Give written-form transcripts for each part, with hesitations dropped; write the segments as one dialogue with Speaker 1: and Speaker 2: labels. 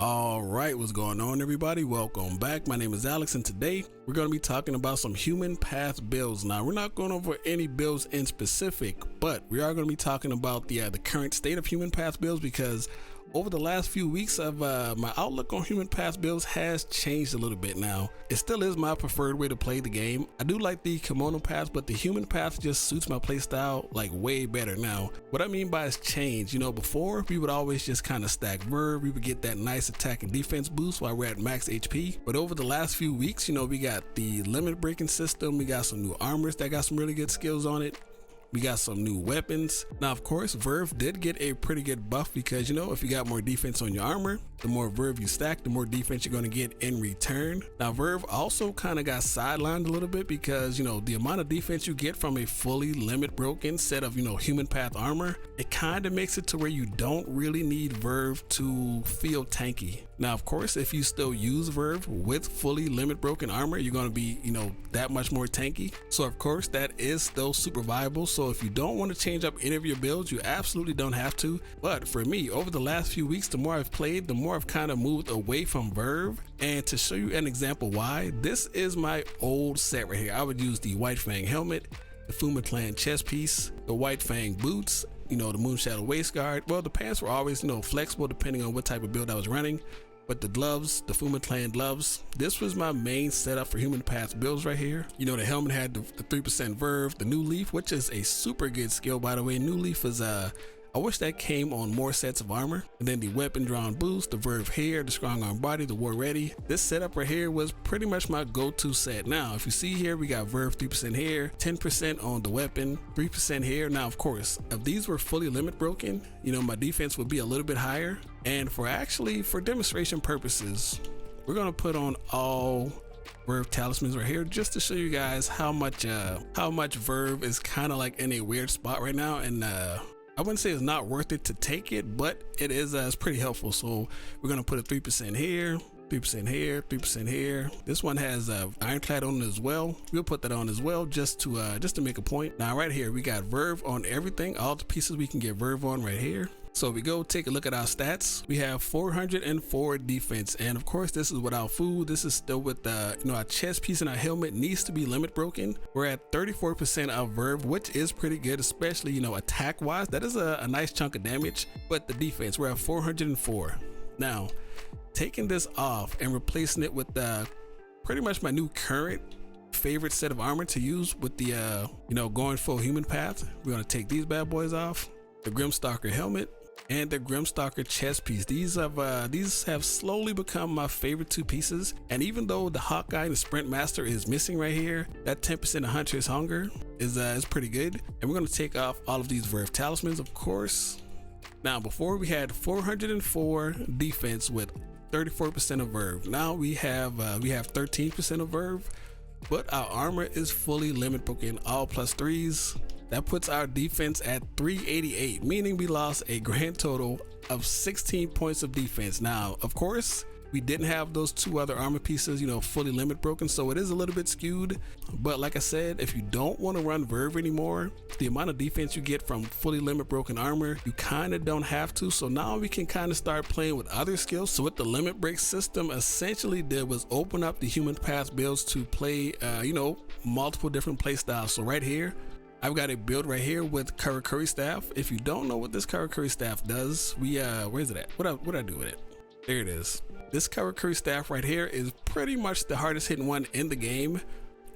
Speaker 1: All right, what's going on, everybody? Welcome back. My name is Alex, and today we're going to be talking about some human path builds. Now, we're not going over any builds in specific, but we are going to be talking about the current state of human path builds, because over the last few weeks of my outlook on human path builds has changed a little bit. Now, it still is my preferred way to play the game. I do like the Kemono path, but the human path just suits my playstyle like way better. Now, what I mean by it's changed, before we would always just kind of stack VERVE, we would get that nice attack and defense boost while we're at max HP. But over the last few weeks, we got the limit breaking system, we got some new armors that got some really good skills on it. We got some new weapons. Now, of course, VERVE did get a pretty good buff because, if you got more defense on your armor, the more VERVE you stack, the more defense you're going to get in return. Now, VERVE also kind of got sidelined a little bit because, the amount of defense you get from a fully limit broken set of, human path armor, it kind of makes it to where you don't really need VERVE to feel tanky. Now, of course, if you still use VERVE with fully limit broken armor, you're going to be, that much more tanky. So, of course, that is still super viable. So if you don't want to change up any of your builds, you absolutely don't have to. But for me, over the last few weeks, the more I've played, the more I've kind of moved away from VERVE. And to show you an example why, this is my old set right here. I would use the White Fang helmet, the Fuma Clan chest piece, the White Fang boots, the Moonshadow waist guard. Well, the pants were always, flexible depending on what type of build I was running. But the gloves, the Fuma Clan gloves, this was my main setup for human path builds right here. The helmet had the 3% VERVE, the New Leaf, which is a super good skill, by the way. New Leaf is I wish that came on more sets of armor. And then the weapon drawn boost, the VERVE hair, the strong arm body, the war ready. This setup right here was pretty much my go-to set. Now, if you see here, we got VERVE 3% hair, 10% on the weapon, 3% hair. Now, of course, if these were fully limit broken, my defense would be a little bit higher. And for demonstration purposes, we're gonna put on all VERVE talismans right here just to show you guys how much VERVE is kind of like in a weird spot right now. And I wouldn't say it's not worth it to take it, but it is it's pretty helpful. So we're gonna put a 3% here, 3% here, 3% here. This one has ironclad on it as well. We'll put that on as well just to make a point. Now right here we got VERVE on everything, all the pieces we can get VERVE on right here. So we go take a look at our stats. We have 404 defense, and of course this is without food. This is still with our chest piece and our helmet needs to be limit broken. We're at 34% of VERVE, which is pretty good, especially attack wise. That is a nice chunk of damage. But the defense, we're at 404. Now taking this off and replacing it with pretty much my new current favorite set of armor to use with the going full human path. We're gonna take these bad boys off, the Grimstalker helmet and the Grimstalker chest piece. These have slowly become my favorite two pieces. And even though the Hawkeye and the Sprint Master is missing right here, that 10% of Hunter's Hunger is pretty good. And we're gonna take off all of these VERVE talismans, of course. Now, before we had 404 defense with 34% of VERVE. Now we have 13% of VERVE, but our armor is fully limit broken, all +3s. That puts our defense at 388, meaning we lost a grand total of 16 points of defense. Now, of course, we didn't have those two other armor pieces, fully limit broken, so it is a little bit skewed. But like I said, if you don't want to run VERVE anymore, the amount of defense you get from fully limit broken armor, you kind of don't have to. So now we can kind of start playing with other skills. So what the limit break system essentially did was open up the human path builds to play, multiple different play styles. So right here, I've got a build right here with Karakuri staff. If you don't know what this Karakuri staff does, where is it at? What I do with it? There it is. This Karakuri staff right here is pretty much the hardest hitting one in the game.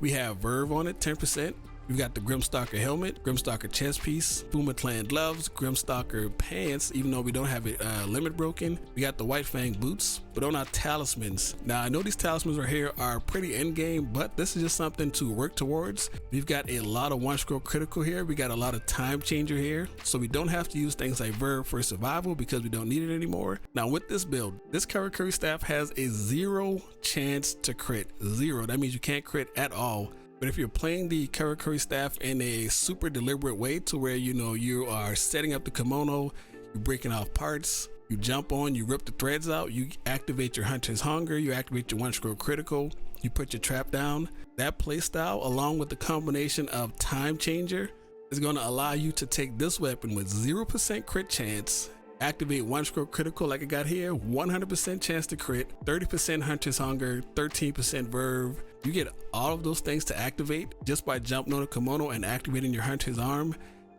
Speaker 1: We have VERVE on it, 10%. We've got the Grimstalker helmet, Grimstalker chest piece, Fuma Clan gloves, Grimstalker pants, even though we don't have it limit broken. We got the White Fang boots, but on our talismans. Now I know these talismans right here are pretty end game, but this is just something to work towards. We've got a lot of one scroll critical here. We got a lot of time changer here. So we don't have to use things like VERVE for survival because we don't need it anymore. Now with this build, this Karakuri staff has a 0 chance to crit. 0. That means you can't crit at all. But if you're playing the Karakuri staff in a super deliberate way to where you are setting up the Kemono, you're breaking off parts, you jump on, you rip the threads out, you activate your Hunter's Hunger, you activate your one scroll critical, you put your trap down. That playstyle, along with the combination of time changer, is going to allow you to take this weapon with 0% crit chance Activate one stroke critical like I got here, 100% chance to crit, 30% hunter's hunger, 13% verve. You get all of those things to activate just by jumping on a Kemono and activating your hunter's arm.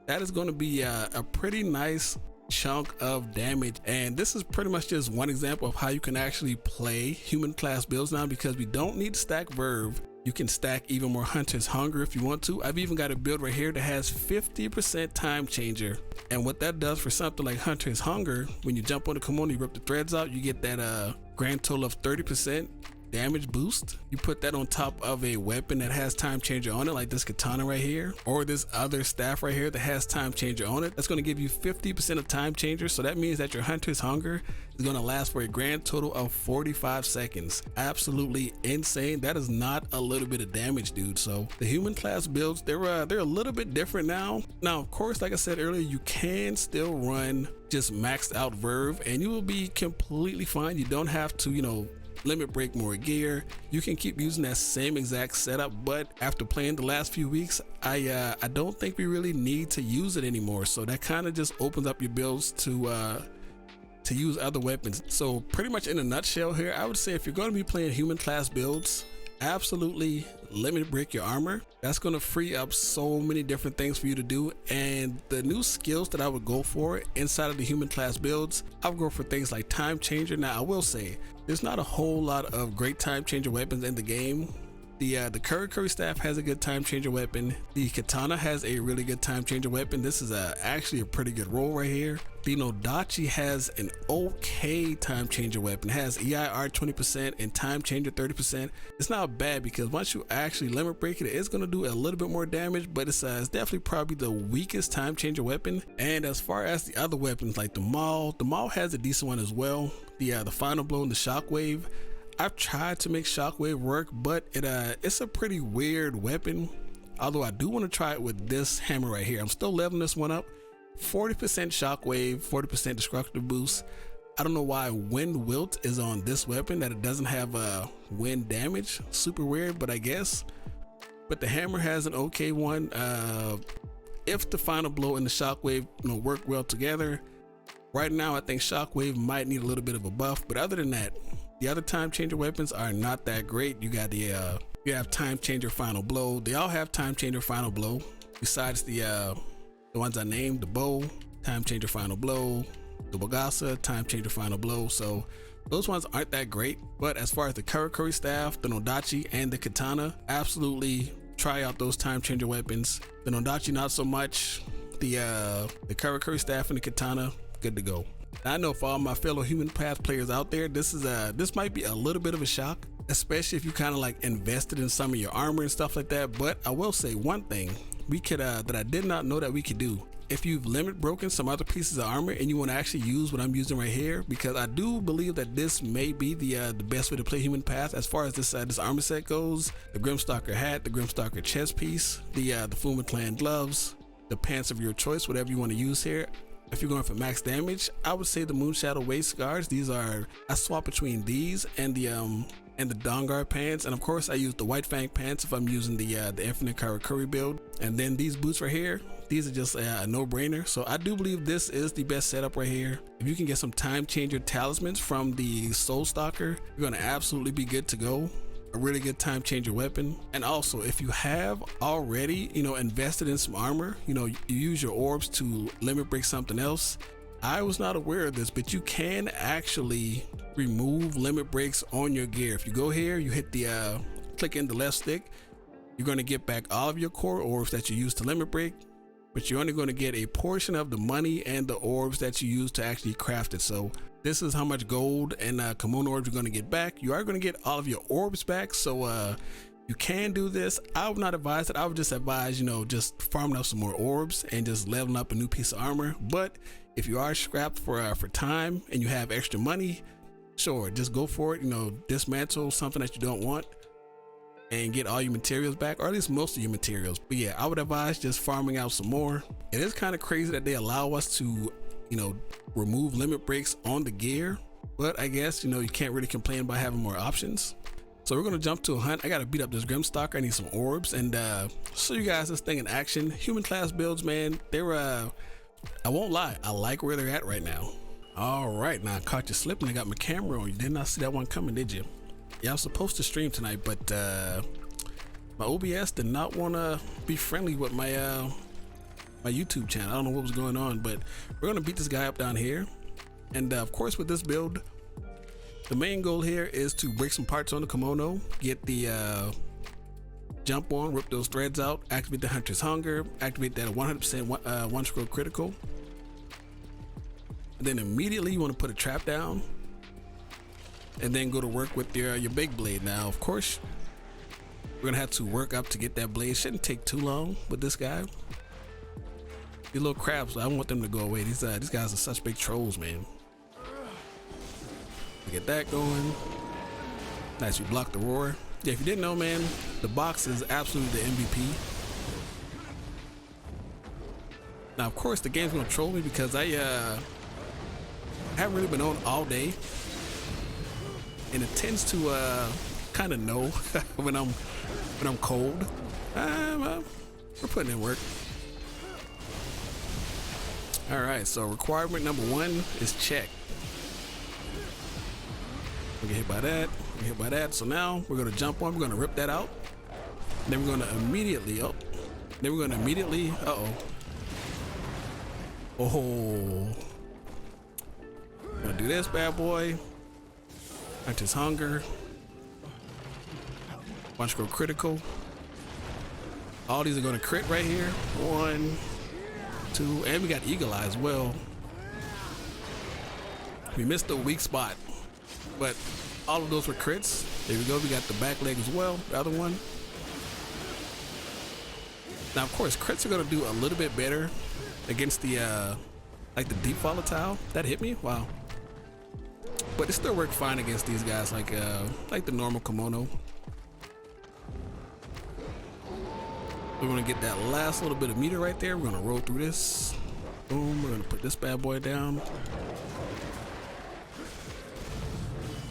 Speaker 1: That is going to be a pretty nice chunk of damage, and this is pretty much just one example of how you can actually play human class builds now, because we don't need to stack verve. You can stack even more hunter's hunger if you want to. I've even got a build right here that has 50% time changer, and what that does for something like hunter's hunger, when you jump on the Kemono, you rip the threads out, you get that grand total of 30% damage boost. You put that on top of a weapon that has time changer on it, like this katana right here, or this other staff right here that has time changer on it. That's going to give you 50% of time changer, so that means that your hunter's hunger is going to last for a grand total of 45 seconds. Absolutely insane. That is not a little bit of damage, dude. So the human class builds, they're a little bit different now. Now, of course, like I said earlier, you can still run just maxed out verve and you will be completely fine. You don't have to, you know, limit break more gear. You can keep using that same exact setup, but after playing the last few weeks, I don't think we really need to use it anymore. So that kind of just opens up your builds to use other weapons. So pretty much in a nutshell here, I would say if you're going to be playing human class builds, absolutely limit break your armor. That's going to free up so many different things for you to do. And the new skills that I would go for inside of the human class builds, I would go for things like time changer. Now I will say there's not a whole lot of great time changer weapons in the game. The Karakuri staff has a good time changer weapon. The katana has a really good time changer weapon. This is actually a pretty good roll right here. The Nodachi has an okay time changer weapon. It has EIR 20% and time changer 30%. It's not bad because once you actually limit break it, it's going to do a little bit more damage, but it's definitely probably the weakest time changer weapon. And as far as the other weapons like the Maul has a decent one as well. The final blow and the shockwave, I've tried to make shockwave work, but it's a pretty weird weapon. Although I do want to try it with this hammer right here. I'm still leveling this one up. 40% shockwave, 40% destructive boost. I don't know why wind wilt is on this weapon, that it doesn't have wind damage. Super weird, but I guess. But the hammer has an okay one. If the final blow and the shockwave, you know, work well together. Right now I think shockwave might need a little bit of a buff, but other than that, the other time changer weapons are not that great. You got the you have time changer final blow. They all have time changer final blow besides the ones I named. The bow, time changer final blow. The Wagasa, time changer final blow. So those ones aren't that great, but as far as the Karakuri staff, the Nodachi, and the katana, absolutely try out those time changer weapons. The Nodachi not so much. The Karakuri staff and the katana, good to go. I know for all my fellow human path players out there, this might be a little bit of a shock, especially if you kind of like invested in some of your armor and stuff like that. But I will say one thing we could that I did not know that we could do. If you've limit broken some other pieces of armor and you want to actually use what I'm using right here, because I do believe that this may be the best way to play human path as far as this armor set goes. The Grimstalker hat, the Grimstalker chest piece, the Fuma clan gloves, the pants of your choice, whatever you want to use here. If you're going for max damage, I would say the Moonshadow waist guards. These are, I swap between these and the Dawnguard pants, and of course I use the White Fang pants if I'm using the Infinite Karakuri build. And then these boots right here, these are just a no-brainer. So I do believe this is the best setup right here. If you can get some time changer talismans from the Soul Stalker, you're gonna absolutely be good to go. A really good time changer weapon. And also, if you have already, you know, invested in some armor, you know, you use your orbs to limit break something else. I was not aware of this, but you can actually remove limit breaks on your gear. If you go here, you hit the click in the left stick, you're going to get back all of your core orbs that you used to limit break, but you're only going to get a portion of the money and the orbs that you use to actually craft it. So this is how much gold and Kemono orbs you're going to get back. You are going to get all of your orbs back, so you can do this. I would not advise it. I would just advise, you know, just farming up some more orbs and just leveling up a new piece of armor. But if you are scrapped for time and you have extra money, sure, just go for it. You know, dismantle something that you don't want and get all your materials back, or at least most of your materials. But yeah, I would advise just farming out some more. It is kind of crazy that they allow us to, you know, remove limit breaks on the gear, but I guess, you know, you can't really complain about having more options. So we're gonna jump to a hunt. I gotta beat up this Grimstalker. I need some orbs and show you guys this thing in action. Human class builds, man, they're I won't lie, I like where they're at right now. All right, now I caught you slipping. I got my camera on. You did not see that one coming, did you? Yeah, I was supposed to stream tonight, but my OBS did not want to be friendly with my my YouTube channel. I don't know what was going on, but we're gonna beat this guy up down here. And of course, with this build, the main goal here is to break some parts on the Kemono, get the jump on, rip those threads out, activate the Hunter's Hunger, activate that 100% one scroll critical. And then immediately you want to put a trap down and then go to work with your big blade. Now, of course, we're gonna have to work up to get that blade. Shouldn't take too long with this guy. These little crabs, I want them to go away. These guys are such big trolls, man. Get that going. Nice, you blocked the roar. Yeah, if you didn't know, man, the box is absolutely the MVP. Now, of course, the game's gonna troll me because I haven't really been on all day, and it tends to kind of know when I'm cold. We're putting in work. All right, so requirement number 1 is check. We get hit by that. We get hit by that. So now we're gonna jump on. We're gonna rip that out. Then we're gonna immediately Oh. Gonna do this bad boy. Hunter's Hunger. One scroll critical. All these are gonna crit right here. 1, 2, and we got Eagle Eye as well. We missed the weak spot, but all of those were crits. There we go. We got the back leg as well. The other one. Now, of course, crits are gonna do a little bit better against the like the deep volatile. That hit me. Wow. But it still worked fine against these guys, like the normal Kemono. We're gonna get that last little bit of meter right there. We're gonna roll through this. Boom. We're gonna put this bad boy down.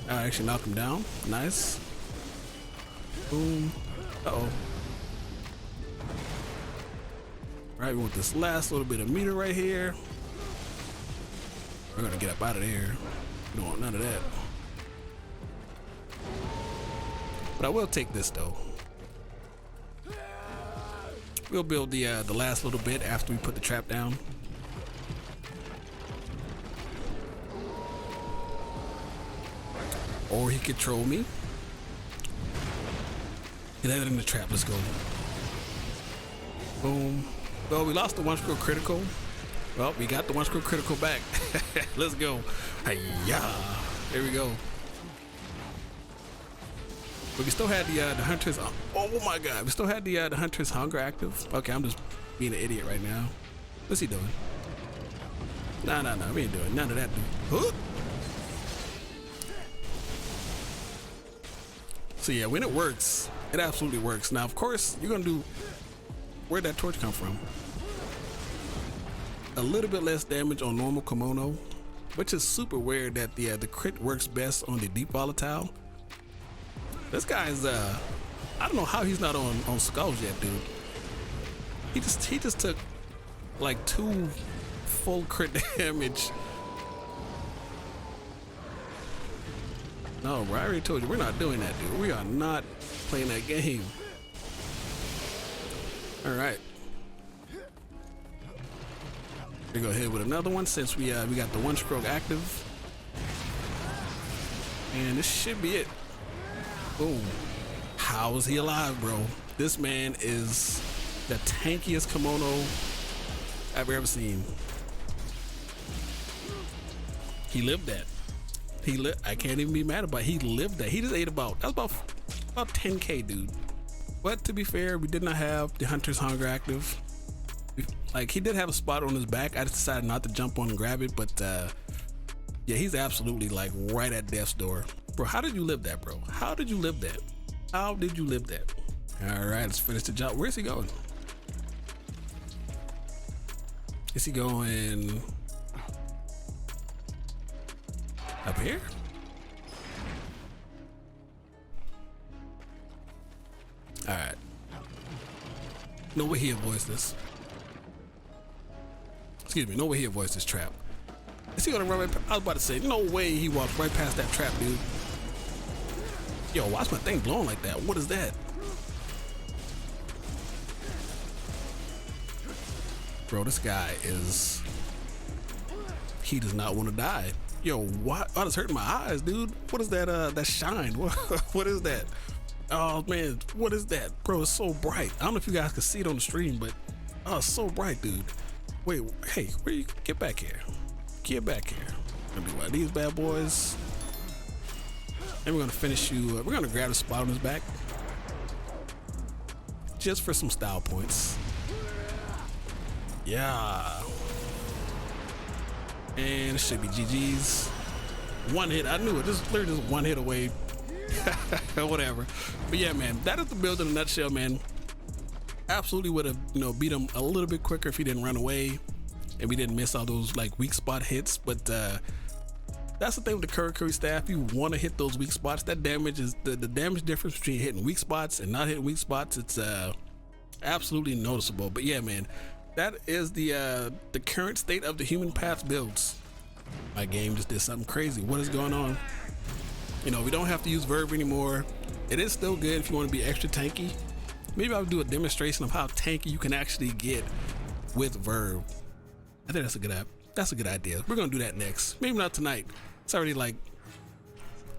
Speaker 1: I actually knocked him down. Nice. Boom. Uh-oh. Right, we want this last little bit of meter right here. We're gonna get up out of there. We don't want none of that. But I will take this though. We'll build the last little bit after we put the trap down. Or he could troll me. Get that in the trap. Let's go. Boom. Well, we lost the one scroll critical. Well, we got the one scroll critical back. Let's go. Hi-ya. There we go. But we still had the Hunter's. Oh my God. We still had the Hunter's Hunger active. Okay, I'm just being an idiot right now. What's he doing? Nah. We ain't doing none of that, dude. Huh? So yeah, when it works, it absolutely works. Now, of course, you're gonna do. Where'd that torch come from? A little bit less damage on normal Kemono, which is super weird that the crit works best on the deep volatile. This guy's I don't know how he's not on skulls yet, dude. He just took like 2 full crit damage. No, bro, I already told you we're not doing that, dude. We are not playing that game. All right. We go ahead with another one since we got the one stroke active, and this should be it. Boom. How is he alive, bro? This man is the tankiest Kemono I've ever seen. He lived that. I can't even be mad about it. He lived that. He just ate about 10K, dude. But to be fair, we did not have the Hunter's Hunger active. Like, he did have a spot on his back. I just decided not to jump on and grab it, but yeah, he's absolutely like right at death's door. Bro, how did you live that, bro? How did you live that? How did you live that? All right, let's finish the job. Where's he going? Is he going up here? All right. No way he avoids this. Excuse me, no way he avoids this trap. Is he gonna run right I was about to say, no way he walked right past that trap, dude. Yo, why's my thing blowing like that? What is that? Bro, this guy is... He does not want to die. Yo, what? Oh, that's hurting my eyes, dude. What is that, that shine? What is that? Oh, man, what is that? Bro, it's so bright. I don't know if you guys can see it on the stream, but... Oh, it's so bright, dude. Wait, hey, where you... Get back here. Get back here. Gonna be one of these bad boys. And we're gonna finish you. We're gonna grab the spot on his back. Just for some style points. Yeah. And it should be GG's. One hit. I knew it. This is literally just one hit away. Whatever. But yeah, man, that is the build in a nutshell, man. Absolutely would have, you know, beat him a little bit quicker if he didn't run away and we didn't miss all those like weak spot hits. But that's the thing with the Karakuri staff. You want to hit those weak spots. That damage is the damage difference between hitting weak spots and not hitting weak spots. It's absolutely noticeable. But yeah, man, that is the current state of the human path builds. My game just did something crazy. What is going on? You know, we don't have to use VERVE anymore. It is still good if you want to be extra tanky. Maybe I'll do a demonstration of how tanky you can actually get with VERVE. I think that's a good app. That's a good idea. We're gonna do that next. Maybe not tonight. It's already like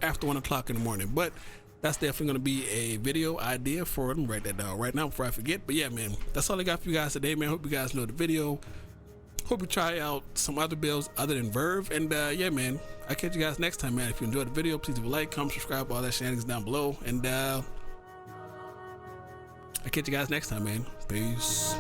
Speaker 1: after 1 o'clock in the morning, but that's definitely gonna be a video idea for it. Write that down right now before I forget. But yeah, man, that's all I got for you guys today, man. Hope you guys know the video. Hope you try out some other builds other than VERVE. And yeah, man, I'll catch you guys next time, man. If you enjoyed the video, please leave a like, comment, subscribe, all that shenanigans down below. And I'll catch you guys next time, man. Peace.